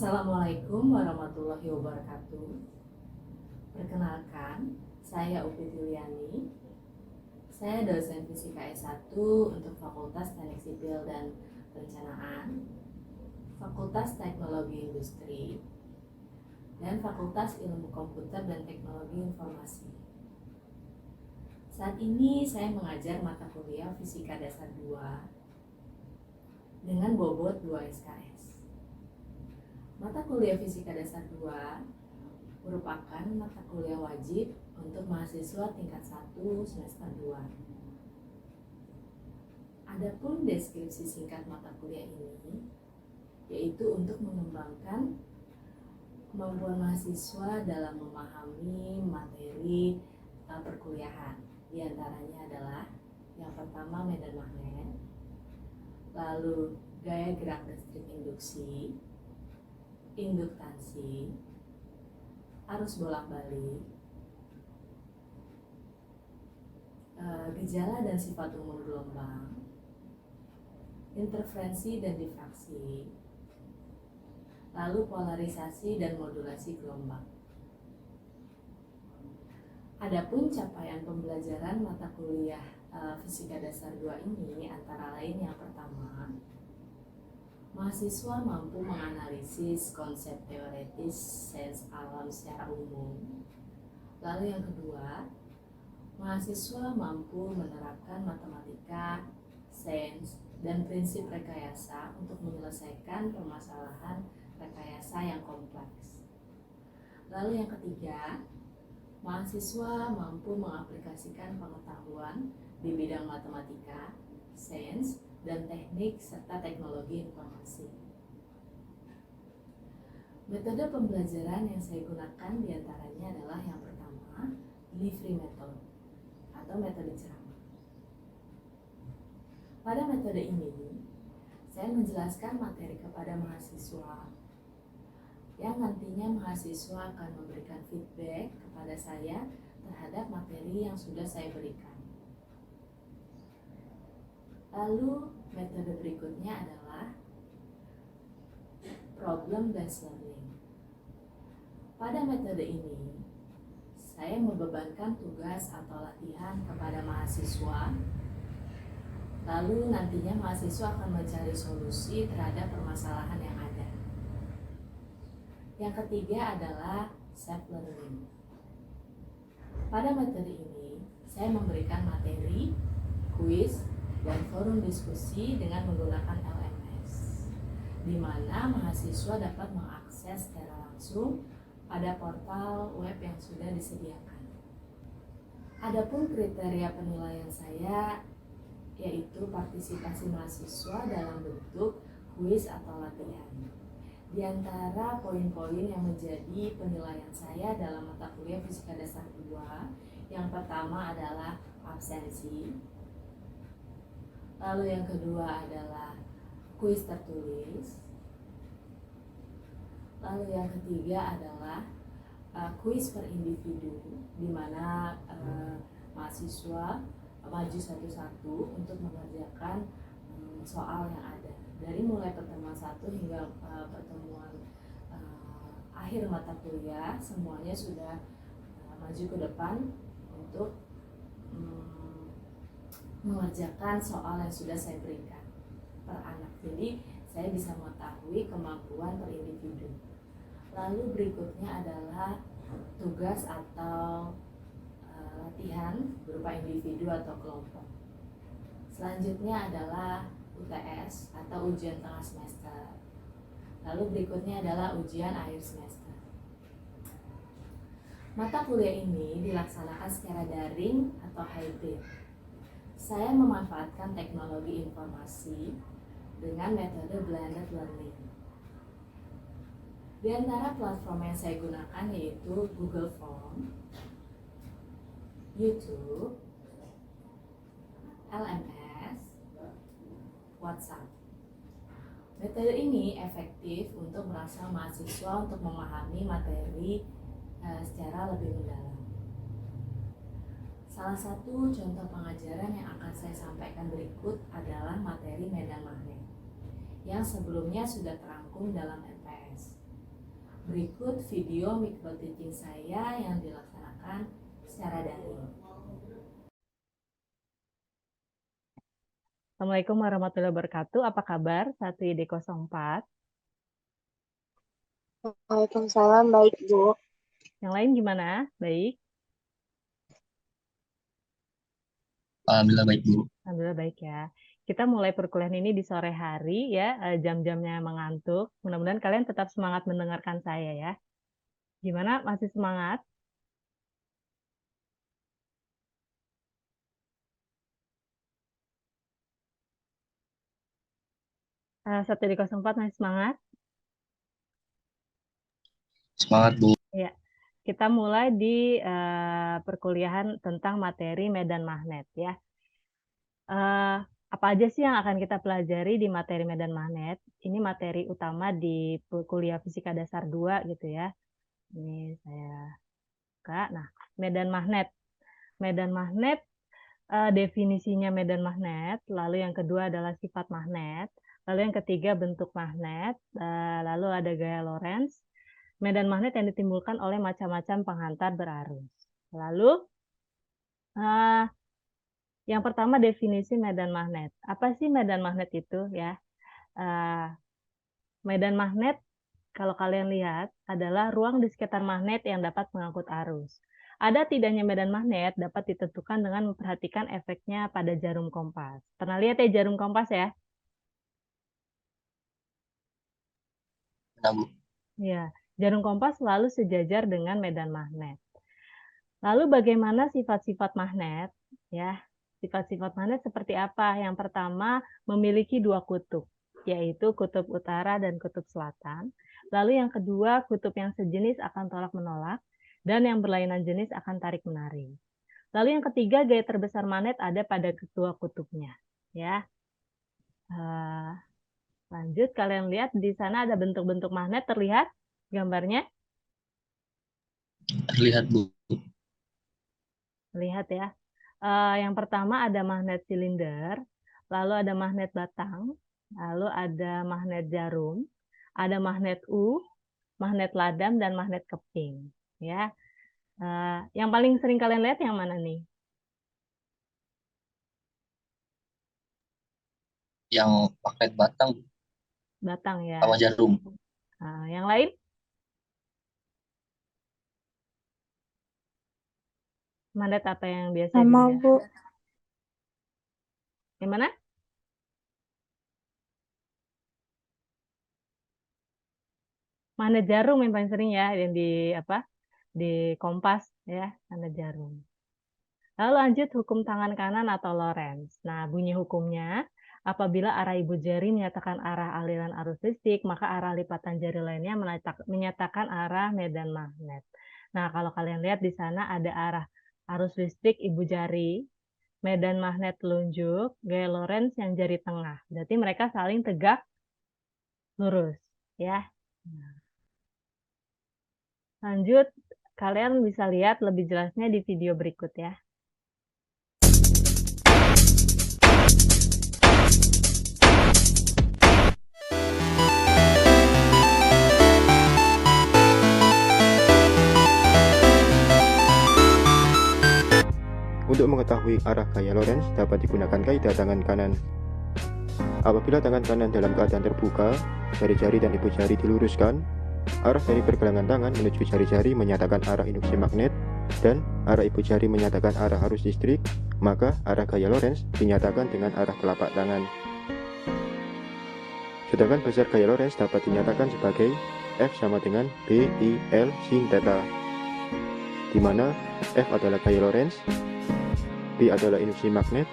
Assalamualaikum warahmatullahi wabarakatuh. Perkenalkan, saya Upi Juliani. Saya dosen Fisika S1 untuk Fakultas Teknik Sipil dan Perencanaan, Fakultas Teknologi Industri, dan Fakultas Ilmu Komputer dan Teknologi Informasi. Saat ini saya mengajar mata kuliah Fisika Dasar 2 dengan bobot 2 SKS. Mata kuliah Fisika Dasar 2 merupakan mata kuliah wajib untuk mahasiswa tingkat 1 semester 2. Adapun deskripsi singkat mata kuliah ini yaitu untuk mengembangkan kemampuan mahasiswa dalam memahami materi perkuliahan. Di antaranya adalah yang pertama medan magnet, lalu gaya gerak listrik induksi, induktansi, arus bolak-balik, gejala dan sifat umum gelombang, interferensi dan difraksi, lalu polarisasi dan modulasi gelombang. Adapun capaian pembelajaran mata kuliah Fisika Dasar 2 ini antara lain yang pertama, mahasiswa mampu menganalisis konsep teoretis sains alam secara umum. Lalu yang kedua, mahasiswa mampu menerapkan matematika, sains, dan prinsip rekayasa untuk menyelesaikan permasalahan rekayasa yang kompleks. Lalu yang ketiga, mahasiswa mampu mengaplikasikan pengetahuan di bidang matematika, sains, dan teknik serta teknologi informasi. Metode pembelajaran yang saya gunakan diantaranya adalah yang pertama, delivery method atau metode ceramah. Pada metode ini, saya menjelaskan materi kepada mahasiswa yang nantinya mahasiswa akan memberikan feedback kepada saya terhadap materi yang sudah saya berikan. Lalu metode berikutnya adalah problem based learning. Pada metode ini, saya membebankan tugas atau latihan kepada mahasiswa. Lalu nantinya mahasiswa akan mencari solusi terhadap permasalahan yang ada. Yang ketiga adalah self learning. Pada metode ini, saya memberikan materi, kuis, dan forum diskusi dengan menggunakan LMS, di mana mahasiswa dapat mengakses secara langsung pada portal web yang sudah disediakan. Adapun kriteria penilaian saya yaitu partisipasi mahasiswa dalam bentuk kuis atau latihan. Di antara poin-poin yang menjadi penilaian saya dalam mata kuliah Fisika Dasar 2, yang pertama adalah absensi. Lalu yang kedua adalah kuis tertulis. Lalu yang ketiga adalah kuis per individu, di mana mahasiswa maju satu-satu untuk mengerjakan soal yang ada. Dari mulai pertemuan 1 hingga pertemuan akhir mata kuliah, semuanya sudah maju ke depan untuk mengerjakan soal yang sudah saya berikan per anak. Jadi saya bisa mengetahui kemampuan per individu. Lalu berikutnya adalah tugas atau latihan berupa individu atau kelompok. Selanjutnya adalah UTS atau ujian tengah semester. Lalu berikutnya adalah ujian akhir semester. Mata kuliah ini dilaksanakan secara daring atau hybrid. Saya memanfaatkan teknologi informasi dengan metode blended learning. Di antara platform yang saya gunakan yaitu Google Form, YouTube, LMS, WhatsApp. Metode ini efektif untuk merangsang mahasiswa untuk memahami materi secara lebih mendalam. Salah satu contoh pengajaran yang akan saya sampaikan berikut adalah materi medan magnet yang sebelumnya sudah terangkum dalam MPS. Berikut video micro teaching saya yang dilaksanakan secara daring. Assalamualaikum warahmatullahi wabarakatuh. Apa kabar? 1ID04. Waalaikumsalam, baik Bu. Yang lain gimana? Baik? Alhamdulillah baik Bu. Alhamdulillah baik ya. Kita mulai perkuliahan ini di sore hari ya, jam-jamnya mengantuk. Mudah-mudahan kalian tetap semangat mendengarkan saya ya. Gimana? Masih semangat? Uh, 1ID04 masih semangat? Semangat Bu. Ya. Kita mulai di perkuliahan tentang materi medan magnet ya. Apa aja sih yang akan kita pelajari di materi medan magnet? Ini materi utama di kuliah Fisika Dasar 2 gitu ya. Ini saya buka. Nah, medan magnet. Medan magnet, definisinya medan magnet, lalu yang kedua adalah sifat magnet, lalu yang ketiga bentuk magnet, lalu ada gaya Lorentz. Medan magnet yang ditimbulkan oleh macam-macam penghantar berarus. Lalu, yang pertama definisi medan magnet. Apa sih medan magnet itu ya? Medan magnet kalau kalian lihat adalah ruang di sekitar magnet yang dapat mengangkut arus. Ada tidaknya medan magnet dapat ditentukan dengan memperhatikan efeknya pada jarum kompas. Pernah lihat ya jarum kompas ya? Nah, Bu. Ya, jarum kompas selalu sejajar dengan medan magnet. Lalu bagaimana sifat-sifat magnet? Ya, sifat-sifat magnet seperti apa? Yang pertama, memiliki dua kutub, yaitu kutub utara dan kutub selatan. Lalu yang kedua, kutub yang sejenis akan tolak-menolak, dan yang berlainan jenis akan tarik-menarik. Lalu yang ketiga, gaya terbesar magnet ada pada kedua kutubnya. Ya. Lanjut, kalian lihat di sana ada bentuk-bentuk magnet, terlihat gambarnya? Terlihat Bu. Lihat ya. Yang pertama ada magnet silinder, lalu ada magnet batang, lalu ada magnet jarum, ada magnet magnet ladam, dan magnet keping. Ya. Yang paling sering kalian lihat yang mana nih? Yang magnet batang Batang ya. sama jarum. Yang lain? Magnet apa yang biasa Sama dilihat? Bu. Yang mana? Magnet jarum yang paling sering ya, yang di kompas ya, magnet jarum. Lalu lanjut hukum tangan kanan atau Lorentz. Nah, bunyi hukumnya, apabila arah ibu jari menyatakan arah aliran arus listrik, maka arah lipatan jari lainnya menyatakan arah medan magnet. Nah, kalau kalian lihat di sana ada arah arus listrik ibu jari, medan magnet telunjuk, gaya Lorentz yang jari tengah. Berarti mereka saling tegak lurus, ya. Nah. Lanjut, kalian bisa lihat lebih jelasnya di video berikut ya. Untuk mengetahui arah gaya Lorentz dapat digunakan kaidah tangan kanan. Apabila tangan kanan dalam keadaan terbuka, jari-jari dan ibu jari diluruskan, arah dari pergelangan tangan menuju jari-jari menyatakan arah induksi magnet, dan arah ibu jari menyatakan arah arus listrik, maka arah gaya Lorentz dinyatakan dengan arah telapak tangan. Sedangkan besar gaya Lorentz dapat dinyatakan sebagai F sama dengan B, I, L, sin theta, di mana F adalah gaya Lorentz, B adalah induksi magnet,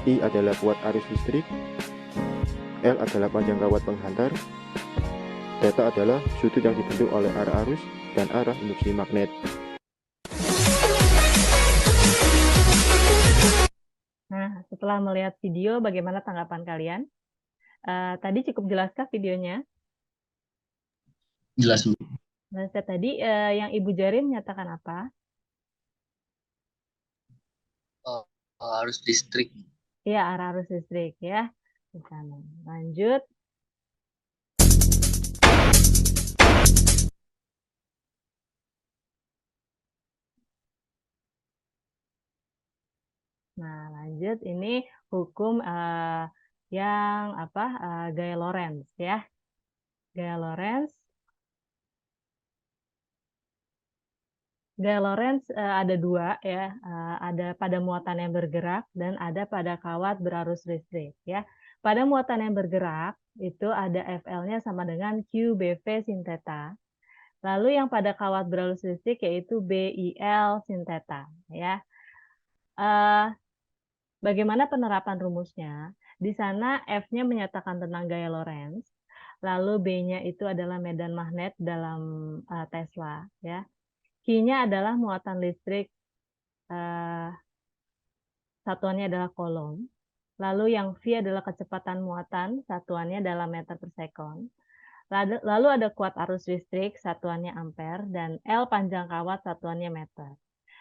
I adalah kuat arus listrik, L adalah panjang kawat penghantar, theta adalah sudut yang dibentuk oleh arah arus dan arah induksi magnet. Nah, setelah melihat video, bagaimana tanggapan kalian? Tadi cukup jelaskah videonya? Jelas Bu. Nah, tadi yang ibu jari menyatakan apa? Arus listrik. Iya, arah arus listrik ya. Di sana. Lanjut. lanjut. Ini hukum yang apa? Gaya Lorentz ya. Gaya Lorentz. Gaya Lorentz ada dua ya. Ada pada muatan yang bergerak dan ada pada kawat berarus listrik ya. Pada muatan yang bergerak itu ada FL-nya sama dengan QBV sin theta. Lalu yang pada kawat berarus listrik yaitu BIL sin theta ya. Bagaimana penerapan rumusnya? Di sana F-nya menyatakan tentang gaya Lorentz, lalu B-nya itu adalah medan magnet dalam Tesla ya. Q-nya adalah muatan listrik, satuannya adalah coulomb. Lalu yang V adalah kecepatan muatan, satuannya dalam meter per sekon. Lalu ada kuat arus listrik, satuannya ampere, dan L panjang kawat, satuannya meter.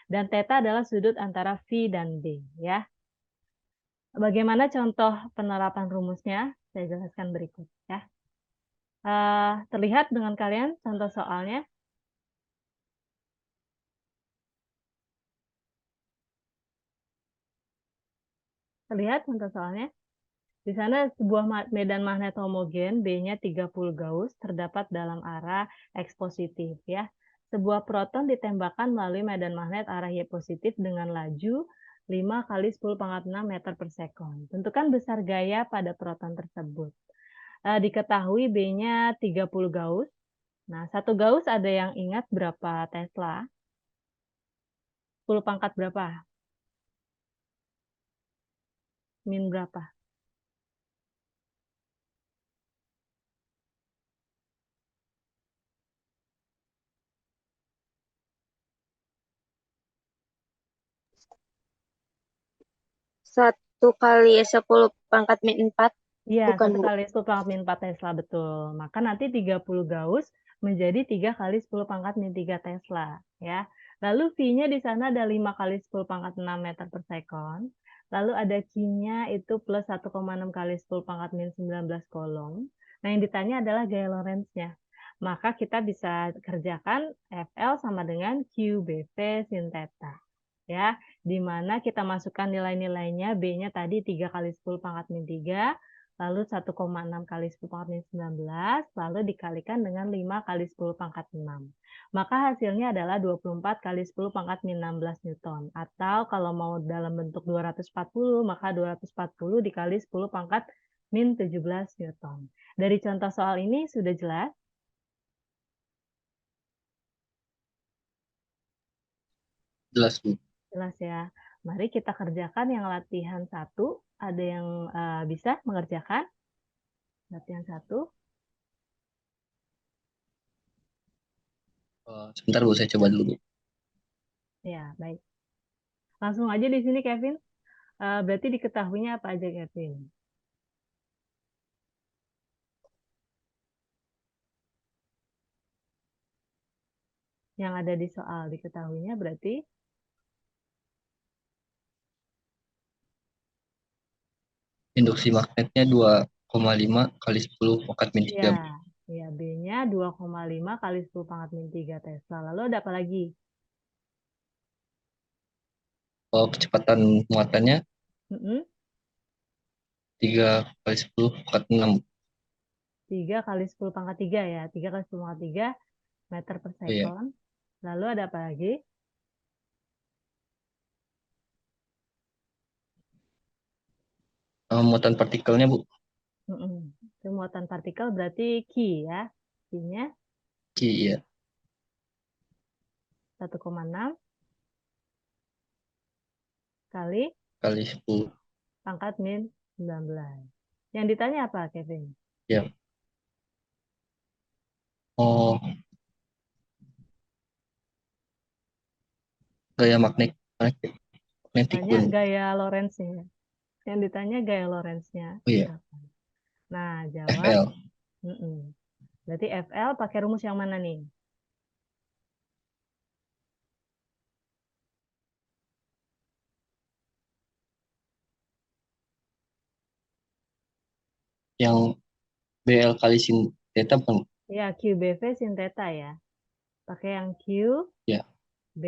Dan theta adalah sudut antara V dan B. Ya. Bagaimana contoh penerapan rumusnya? Saya jelaskan berikut. Ya. Terlihat dengan kalian contoh soalnya? Terlihat contoh soalnya? Di sana sebuah medan magnet homogen, B-nya 30 Gauss, terdapat dalam arah X positif. Ya. Sebuah proton ditembakkan melalui medan magnet arah Y positif dengan laju 5 kali 10⁻⁶ meter per sekon. Tentukan besar gaya pada proton tersebut. Diketahui B-nya 30 Gauss. Nah, 1 Gauss ada yang ingat berapa Tesla? 10 pangkat berapa? Min berapa? Satu kali 10⁻⁴. Iya, Bukan, 1 Bu. kali 10⁻⁴ Tesla, betul. Maka nanti 30 Gauss menjadi 3 kali 10⁻⁻³ Tesla. Ya. Lalu V-nya di sana ada 5 kali 10⁻⁶ meter per sekon. Lalu ada Q-nya itu plus 1,6 kali 10⁻⁻19 Coulomb. Nah, yang ditanya adalah gaya Lorentz-nya. Maka kita bisa kerjakan FL sama dengan QBV sin theta. Ya, di mana kita masukkan nilai-nilainya, B-nya tadi 3 kali 10⁻⁻3, lalu 1,6 kali 10⁻⁻19, lalu dikalikan dengan 5 kali 10⁻⁶. Maka hasilnya adalah 24 kali 10⁻⁻16 Newton. Atau kalau mau dalam bentuk 240, maka 240 dikali 10⁻⁻17 Newton. Dari contoh soal ini sudah jelas? Jelas, Bu. Jelas ya. Mari kita kerjakan yang latihan 1. Ada yang bisa mengerjakan? Latihan 1. Sebentar, Bu, saya coba dulu, Bu. Ya, baik. Langsung aja di sini, Kevin. Berarti diketahuinya apa aja, Kevin? Yang ada di soal diketahuinya berarti Induksi magnetnya 2,5 kali 10⁻⁻3. ya, ya B-nya 2,5 kali 10⁻⁻3 Tesla. Lalu ada apa lagi? Kecepatan muatannya 3 3 kali 10⁻⁶. 3 kali 10⁻3 ya, 3 kali 10⁻3 meter per Iya. sekon. Lalu ada apa lagi? Muatan partikelnya, Bu. Itu muatan partikel berarti Q ya. Q-nya Iya. 1,6 kali 10. pangkat min 19. Yang ditanya apa, Kevin? Ya. Oh, gaya magnetik Tanya pun. gaya Lorentz-nya. Yang ditanya gaya Lorentz-nya. Oh iya, Nah, jawab. FL. Berarti FL pakai rumus yang mana nih? Yang BL kali sin theta bukan? Ya, QBV sin theta ya. Pakai yang Q, Ya. B,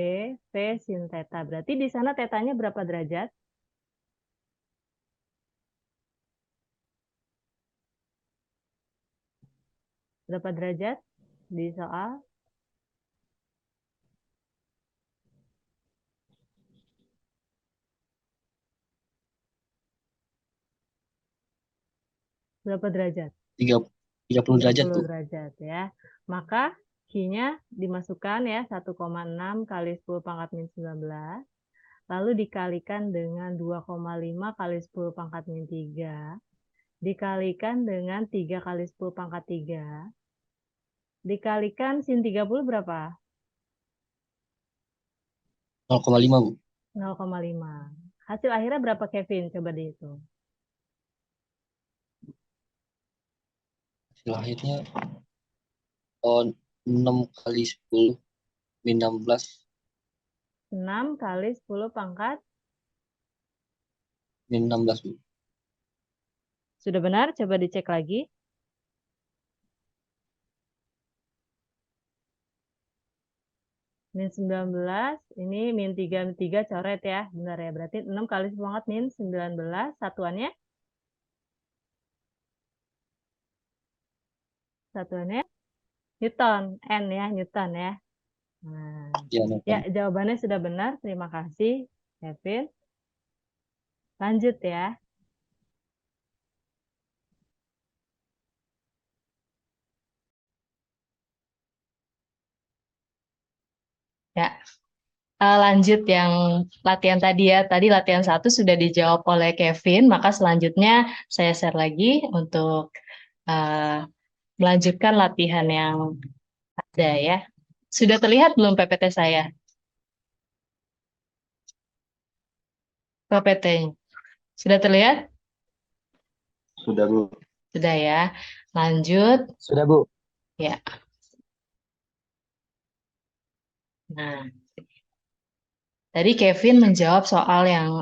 V sin theta. Berarti di sana tetanya berapa derajat? Berapa derajat di soal? Berapa derajat? 30 derajat, 30 Bu. derajat ya. Maka Q-nya dimasukkan ya 1,6 kali 10 pangkat min 19. Lalu dikalikan dengan 2,5 kali 10 pangkat min 3. Dikalikan dengan 3 kali 10 pangkat 3. Dikalikan sin 30 berapa? 0,5, Bu. 0,5. Hasil akhirnya berapa, Kevin? Coba dihitung. Hasil akhirnya 6 kali 10 min 16 6 kali 10 pangkat. min 16, Bu. Sudah benar? Coba dicek lagi. Min 19, ini min 3 coret ya. Benar ya, berarti 6 kali 10 pangkat min 19. Satuannya? Satuannya Newton. N ya, Newton ya. Nah, Ya, ya, Newton. jawabannya sudah benar. Terima kasih, Kevin. Lanjut ya. Ya, lanjut yang latihan tadi ya. Tadi latihan 1 sudah dijawab oleh Kevin, maka selanjutnya saya share lagi untuk melanjutkan latihan yang ada ya. Sudah terlihat belum PPT saya? PPT-nya. Sudah terlihat? Sudah, Bu. Sudah ya. Lanjut. Sudah, Bu. Ya. Nah, tadi Kevin menjawab soal yang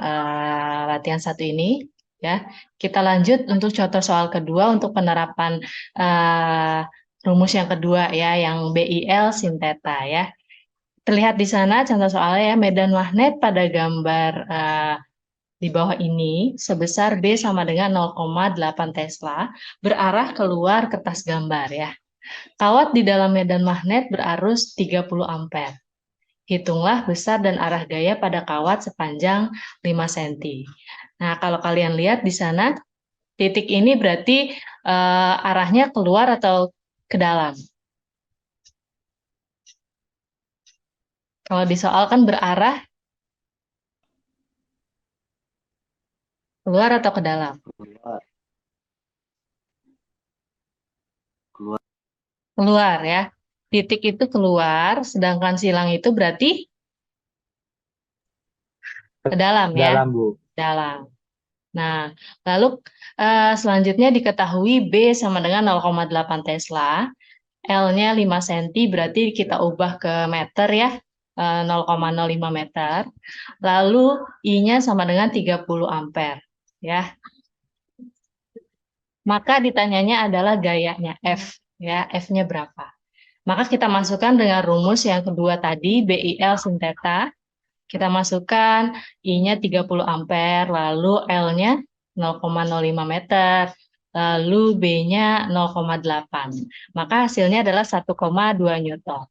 latihan 1 ini. Ya, kita lanjut untuk contoh soal kedua untuk penerapan rumus yang kedua ya, yang BIL sin theta ya. Terlihat di sana contoh soalnya ya, medan magnet pada gambar di bawah ini sebesar B sama dengan 0,8 Tesla berarah keluar kertas gambar ya. Kawat di dalam medan magnet berarus 30 ampere. Hitunglah besar dan arah gaya pada kawat sepanjang 5 cm. Nah, kalau kalian lihat di sana, titik ini berarti arahnya keluar atau ke dalam. Kalau di soal kan berarah keluar atau ke dalam? Keluar ya. Titik itu keluar, sedangkan silang itu berarti ke dalam ya. Dalam, Bu. Dalam. Nah, lalu selanjutnya diketahui B sama dengan 0,8 Tesla. L-nya 5 cm, berarti kita ubah ke meter ya, 0,05 meter. Lalu I-nya sama dengan 30 ampere. Ya. Maka ditanyanya adalah gayanya F. Ya, F-nya berapa? Maka kita masukkan dengan rumus yang kedua tadi, BIL sin theta. Kita masukkan I-nya 30 ampere, lalu L-nya 0,05 meter, lalu B-nya 0,8. Maka hasilnya adalah 1,2 Newton.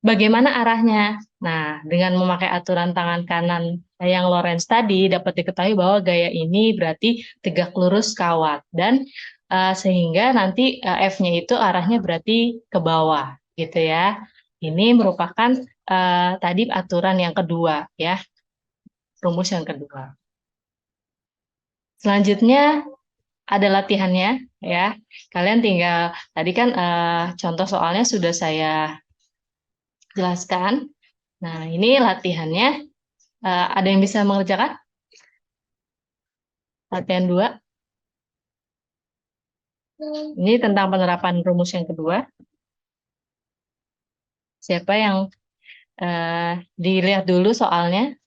Bagaimana arahnya? Nah, dengan memakai aturan tangan kanan yang Lorentz tadi, dapat diketahui bahwa gaya ini berarti tegak lurus kawat. Dan sehingga nanti F-nya itu arahnya berarti ke bawah, gitu ya. Ini merupakan tadi aturan yang kedua, ya. Rumus yang kedua. Selanjutnya ada latihannya, ya. Kalian tinggal, tadi kan contoh soalnya sudah saya jelaskan. Nah, ini latihannya. Ada yang bisa mengerjakan? Latihan 2. Ini tentang penerapan rumus yang kedua. Siapa yang dilihat dulu soalnya?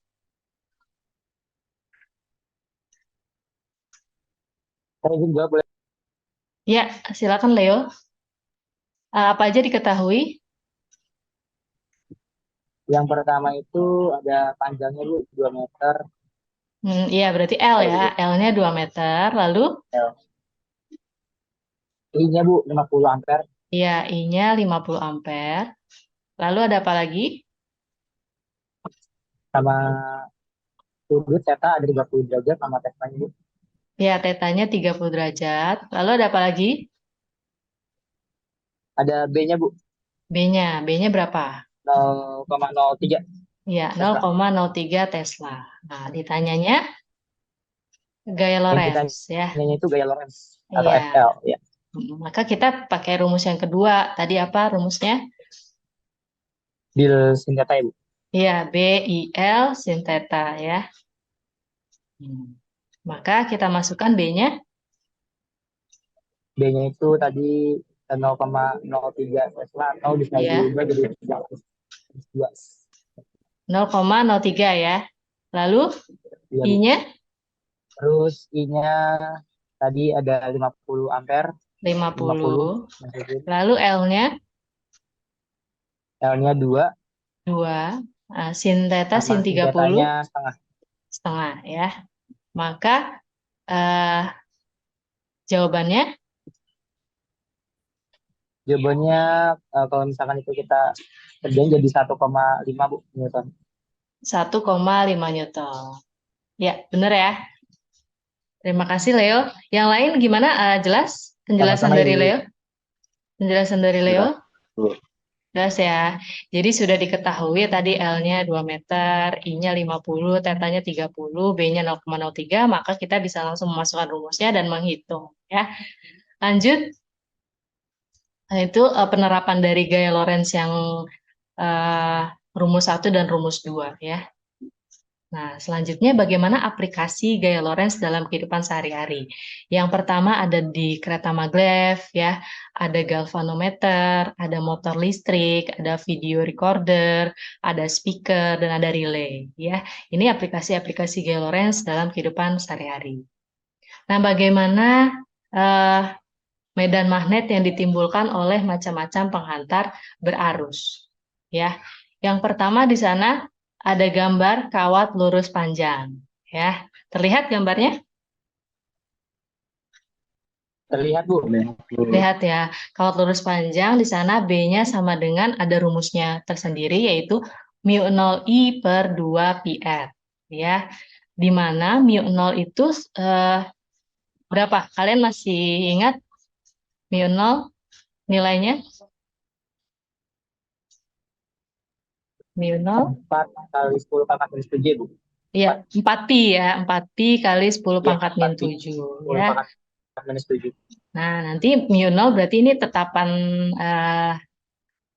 Saya izin jawab boleh? Ya, silakan Leo. Apa aja diketahui? Yang pertama itu ada panjangnya, Bu, 2 meter. Iya, berarti L ya. L-nya 2 meter. Lalu? I-nya, Bu, 50 ampere. Ya, I-nya 50 ampere. Lalu ada apa lagi? Sama sudut theta ada 30 derajat sama tetanya Bu. Ya, tetanya 30 derajat. Lalu ada apa lagi? Ada B-nya Bu, B-nya. B-nya berapa? 0,03 Ya, Tesla. 0,03 Tesla. Nah, ditanyanya gaya Yang kita Lorentz ya. nanya itu gaya Lorentz atau Iya. FL ya. Maka kita pakai rumus yang kedua. Tadi apa rumusnya? Bil sin theta ya Bu. Iya, BIL sin theta ya. Maka kita masukkan B-nya. B-nya itu tadi 0,03 Tesla atau bisa Ya. diubah jadi 302. 0,03 ya. Lalu Iya, Bu. I-nya Terus I-nya tadi ada 50 ampere, 50. 50 masukin. Lalu L-nya L-nya 2 2. Sin theta sama sin sin 30 theta-nya setengah. setengah ya. Maka jawabannya Jawabannya kalau misalkan itu kita kerjain jadi 1,5 Bu Newton. 1,5 Newton. Ya, benar ya. Terima kasih Leo. Yang lain gimana? Jelas penjelasan Sama-sama, dari Ibu. Leo? Penjelasan dari Leo? Bu. Jelas ya. Jadi sudah diketahui tadi L-nya 2 meter, I-nya 50, tetanya 30, B-nya 0,03, maka kita bisa langsung memasukkan rumusnya dan menghitung ya. Lanjut. Nah, itu penerapan dari gaya Lorentz yang rumus 1 dan rumus 2 ya. Nah, selanjutnya bagaimana aplikasi gaya Lorentz dalam kehidupan sehari-hari. Yang pertama ada di kereta maglev ya, ada galvanometer, ada motor listrik, ada video recorder, ada speaker dan ada relay ya. Ini aplikasi-aplikasi gaya Lorentz dalam kehidupan sehari-hari. Nah, bagaimana medan magnet yang ditimbulkan oleh macam-macam penghantar berarus ya. Yang pertama di sana ada gambar kawat lurus panjang ya. Terlihat gambarnya? Terlihat Bu. Lihat ya. Kawat lurus panjang di sana B-nya sama dengan ada rumusnya tersendiri yaitu μ0I per 2 PR ya. Di mana μ0 itu berapa? Kalian masih ingat μ0 nilainya? μ0 4 kali 10 pangkat minus 7 Bu. Iya, 4pi ya, 4pi kali 10 Iya, pangkat min 4pi. 7 10 ya. pangkat minus 7. Nah, nanti μ0 berarti ini tetapan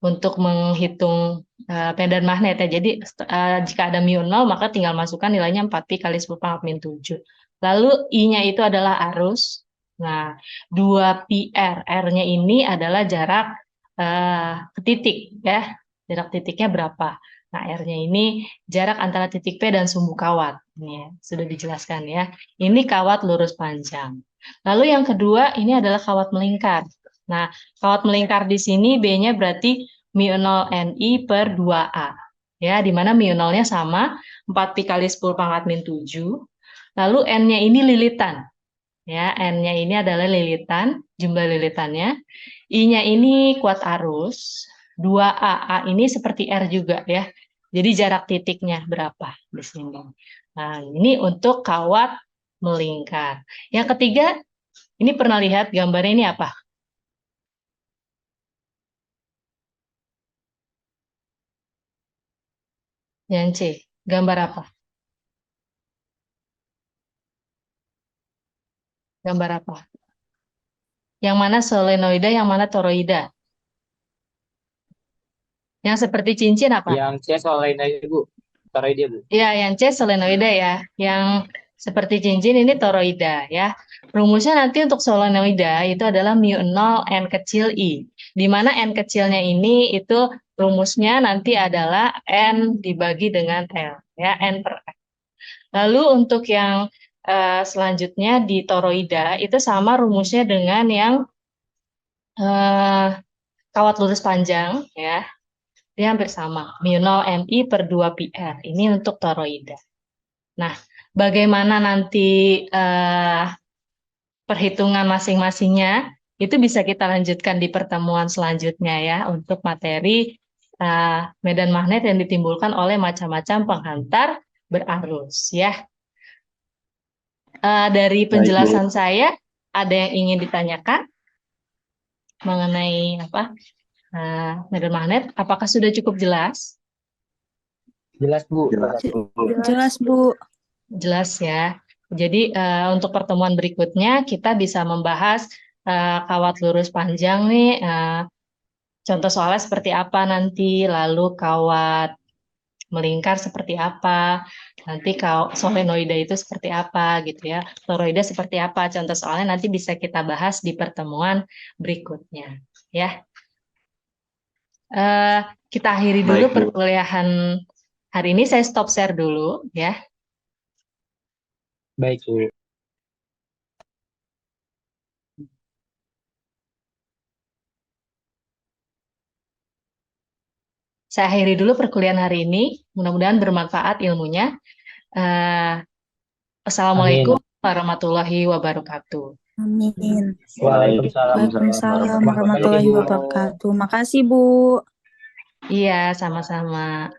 untuk menghitung medan magnet ya. Jadi jika ada μ0 maka tinggal masukkan nilainya 4pi kali 10 pangkat min 7. Lalu I-nya itu adalah arus. Nah, 2πr, R-nya ini adalah jarak ke titik ya. Jarak titiknya berapa? Nah, R-nya ini jarak antara titik P dan sumbu kawat. Ini ya, sudah dijelaskan ya. Ini kawat lurus panjang. Lalu yang kedua, ini adalah kawat melingkar. Nah, kawat melingkar di sini B-nya berarti μ0 NI per 2A. Ya, di mana μ0-nya sama 4pi kali 10 pangkat min 7. Lalu N-nya ini lilitan. Ya, N-nya ini adalah lilitan, jumlah lilitannya. I-nya ini kuat arus. 2A, A ini seperti R juga ya. Jadi jarak titiknya berapa di sini. Nah, ini untuk kawat melingkar. Yang ketiga, ini pernah lihat gambarnya ini apa? Yang C, gambar apa? Gambar apa? Yang mana solenoida, yang mana toroida? Yang seperti cincin apa? Yang C solenoid Bu. Toroida Bu. Ya, yang C solenoida ya. Yang seperti cincin ini toroida ya. Rumusnya nanti untuk solenoida itu adalah μ0 N kecil I. Di mana N kecilnya ini itu rumusnya nanti adalah N dibagi dengan L ya, N per L. Lalu untuk yang selanjutnya di toroida itu sama rumusnya dengan yang kawat lurus panjang ya. Dia hampir sama, μ0 NI per 2 PR. Ini untuk toroida. Nah, bagaimana nanti perhitungan masing-masingnya? Itu bisa kita lanjutkan di pertemuan selanjutnya ya untuk materi medan magnet yang ditimbulkan oleh macam-macam penghantar berarus ya. Dari Baik, Bu. penjelasan saya, ada yang ingin ditanyakan mengenai medan magnet? Apakah sudah cukup jelas? Jelas Bu. Jelas, Bu. Jelas, Bu. Jelas ya. Jadi untuk pertemuan berikutnya kita bisa membahas kawat lurus panjang nih. Contoh soalnya seperti apa nanti, lalu kawat melingkar seperti apa, nanti solenoida itu seperti apa gitu ya, toroida seperti apa, contoh soalnya nanti bisa kita bahas di pertemuan berikutnya ya. Kita akhiri dulu Baik, Bu. perkuliahan hari ini, saya stop share dulu ya. Baik Bu. Saya akhiri dulu perkuliahan hari ini, mudah-mudahan bermanfaat ilmunya. Assalamualaikum warahmatullahi wabarakatuh. Amin. Waalaikumsalam. Waalaikumsalam warahmatullahi wabarakatuh. Makasih, Bu. Iya, sama-sama.